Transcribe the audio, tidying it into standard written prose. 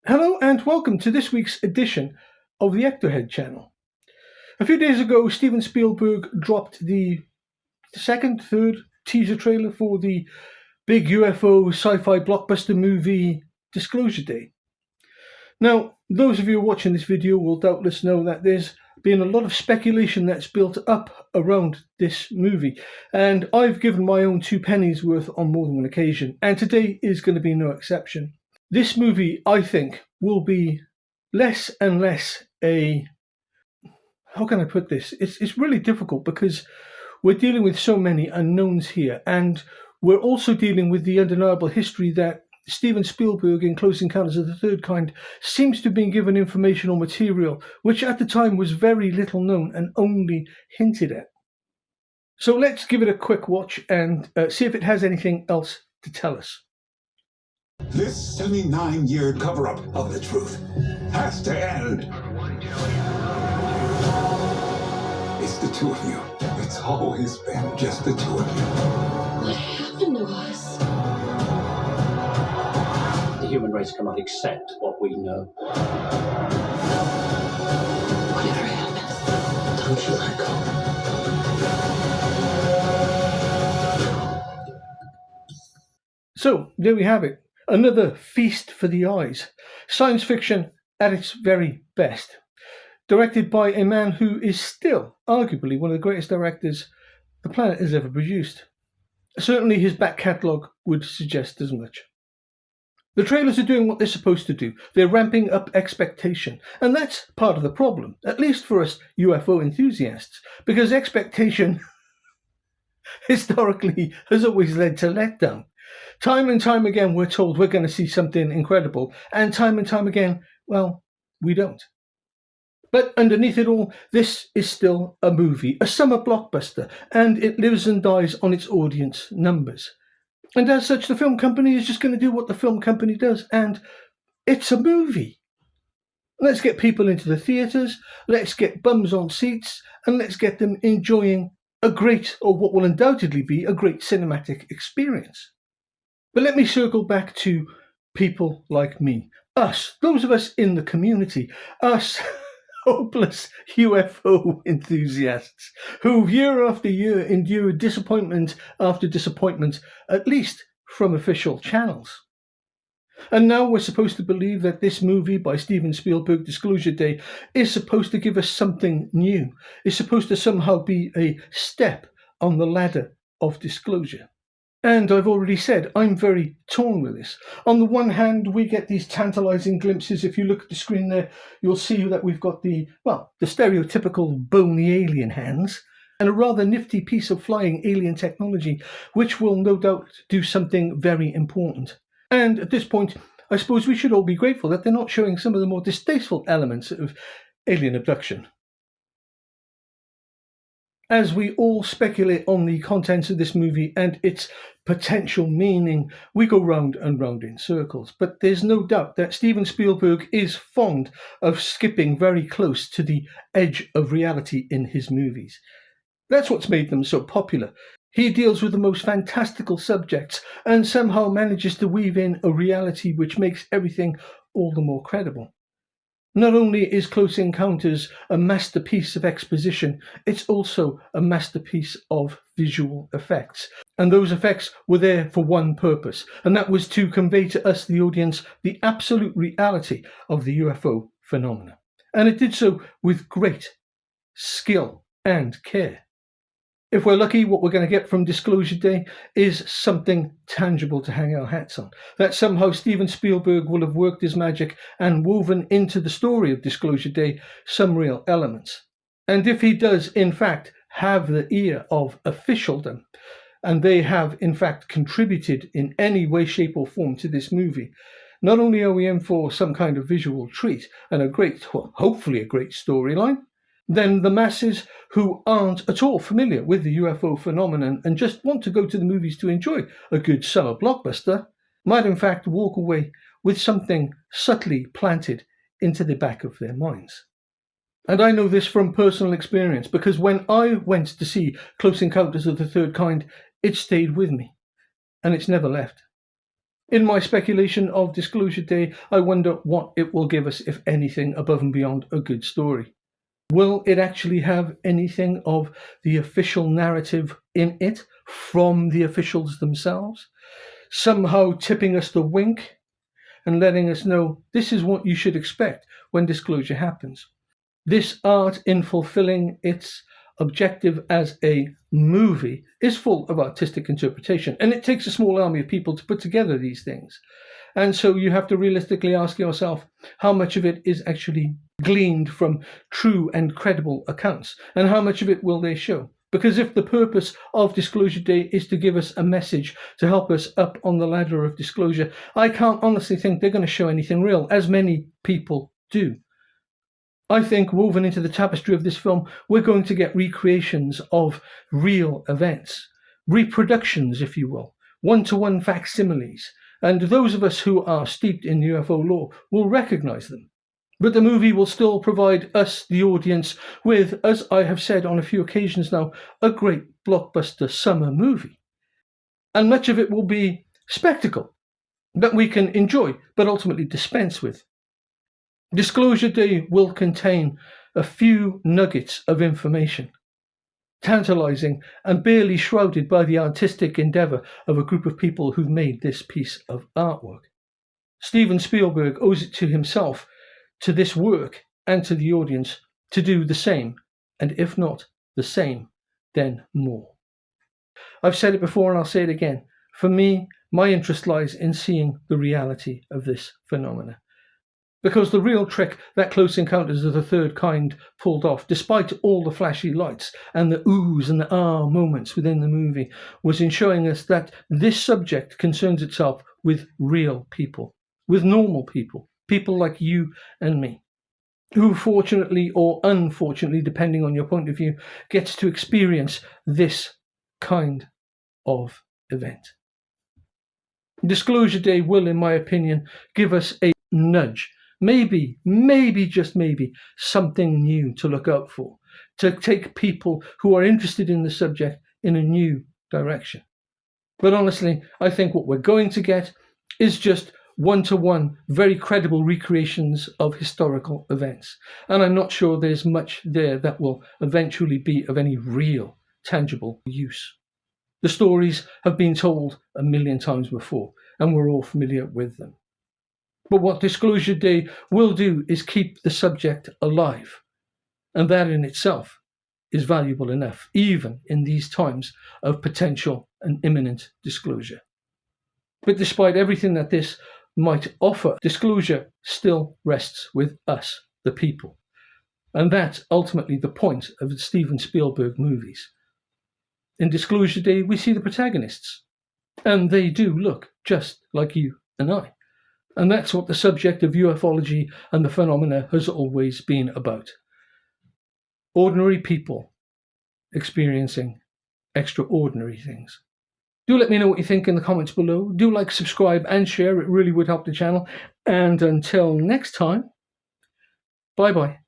Hello and welcome to this week's edition of the Ectohead channel. A few days ago, Steven Spielberg dropped the third teaser trailer for the big UFO sci-fi blockbuster movie Disclosure Day. Now, those of you watching this video will doubtless know that there's been a lot of speculation that's built up around this movie, and I've given my own two pennies worth on more than one occasion, and today is going to be no exception. This movie, I think, will be less and less how can I put this? It's really difficult because we're dealing with so many unknowns here, and we're also dealing with the undeniable history that Steven Spielberg in Close Encounters of the Third Kind seems to have been given information or material which at the time was very little known and only hinted at. So let's give it a quick watch and see if it has anything else to tell us. This 79-year cover-up of the truth has to end. It's the two of you. It's always been just the two of you. What happened to us? The human race cannot accept what we know. Whatever happens, Don't you let go. So, there we have it. Another feast for the eyes. Science fiction at its very best. Directed by a man who is still arguably one of the greatest directors the planet has ever produced. Certainly his back catalogue would suggest as much. The trailers are doing what they're supposed to do. They're ramping up expectation. And that's part of the problem, at least for us UFO enthusiasts, because expectation historically has always led to letdown. Time and time again, we're told we're going to see something incredible, and time again, well, we don't. But underneath it all, this is still a movie, a summer blockbuster, and it lives and dies on its audience numbers. And as such, the film company is just going to do what the film company does, and it's a movie. Let's get people into the theatres, let's get bums on seats, and let's get them enjoying a great, or what will undoubtedly be, a great cinematic experience. But let me circle back to people like me. Us, those of us in the community. Us hopeless UFO enthusiasts who year after year endure disappointment after disappointment, at least from official channels. And now we're supposed to believe that this movie by Steven Spielberg, Disclosure Day, is supposed to give us something new, is supposed to somehow be a step on the ladder of disclosure. And I've already said, I'm very torn with this. On the one hand, we get these tantalising glimpses. If you look at the screen there, you'll see that we've got the stereotypical bony alien hands and a rather nifty piece of flying alien technology, which will no doubt do something very important. And at this point, I suppose we should all be grateful that they're not showing some of the more distasteful elements of alien abduction. As we all speculate on the contents of this movie and its potential meaning, we go round and round in circles. But there's no doubt that Steven Spielberg is fond of skipping very close to the edge of reality in his movies. That's what's made them so popular. He deals with the most fantastical subjects and somehow manages to weave in a reality which makes everything all the more credible. Not only is Close Encounters a masterpiece of exposition, it's also a masterpiece of visual effects. And those effects were there for one purpose, and that was to convey to us, the audience, the absolute reality of the UFO phenomena. And it did so with great skill and care. If we're lucky, what we're going to get from Disclosure Day is something tangible to hang our hats on. That somehow Steven Spielberg will have worked his magic and woven into the story of Disclosure Day some real elements. And if he does, in fact, have the ear of officialdom, and they have, in fact, contributed in any way, shape or form to this movie, not only are we in for some kind of visual treat and hopefully a great storyline, then the masses who aren't at all familiar with the UFO phenomenon and just want to go to the movies to enjoy a good summer blockbuster might in fact walk away with something subtly planted into the back of their minds. And I know this from personal experience because when I went to see Close Encounters of the Third Kind, it stayed with me and it's never left. In my speculation of Disclosure Day, I wonder what it will give us, if anything, above and beyond a good story. Will it actually have anything of the official narrative in it from the officials themselves? Somehow tipping us the wink and letting us know this is what you should expect when disclosure happens. This art, in fulfilling its objective as a movie, is full of artistic interpretation, and it takes a small army of people to put together these things. And so you have to realistically ask yourself how much of it is actually gleaned from true and credible accounts, and how much of it will they show. Because if the purpose of Disclosure Day is to give us a message to help us up on the ladder of disclosure, I can't honestly think they're going to show anything real, as many people do. I think woven into the tapestry of this film, we're going to get recreations of real events, reproductions, if you will, one-to-one facsimiles, and those of us who are steeped in UFO lore will recognize them. But the movie will still provide us, the audience, with, as I have said on a few occasions now, a great blockbuster summer movie. And much of it will be spectacle that we can enjoy, but ultimately dispense with. Disclosure Day will contain a few nuggets of information, tantalizing and barely shrouded by the artistic endeavor of a group of people who've made this piece of artwork. Steven Spielberg owes it to himself, to this work, and to the audience to do the same, and if not the same, then more. I've said it before and I'll say it again. For me, my interest lies in seeing the reality of this phenomena. Because the real trick that Close Encounters of the Third Kind pulled off, despite all the flashy lights and the oohs and the ah moments within the movie, was in showing us that this subject concerns itself with real people, with normal people, people like you and me, who fortunately or unfortunately, depending on your point of view, gets to experience this kind of event. Disclosure Day will, in my opinion, give us a nudge. Maybe, just maybe, something new to look out for, to take people who are interested in the subject in a new direction. But honestly, I think what we're going to get is just one-to-one, very credible recreations of historical events. And I'm not sure there's much there that will eventually be of any real, tangible use. The stories have been told a million times before, and we're all familiar with them. But what Disclosure Day will do is keep the subject alive, and that in itself is valuable enough, even in these times of potential and imminent disclosure. But despite everything that this might offer, disclosure still rests with us, the people. And that's ultimately the point of the Steven Spielberg movies. In Disclosure Day, we see the protagonists, and they do look just like you and I. And that's what the subject of ufology and the phenomena has always been about. Ordinary people experiencing extraordinary things. Do let me know what you think in the comments below. Do like, subscribe, and share. It really would help the channel. And until next time, bye-bye.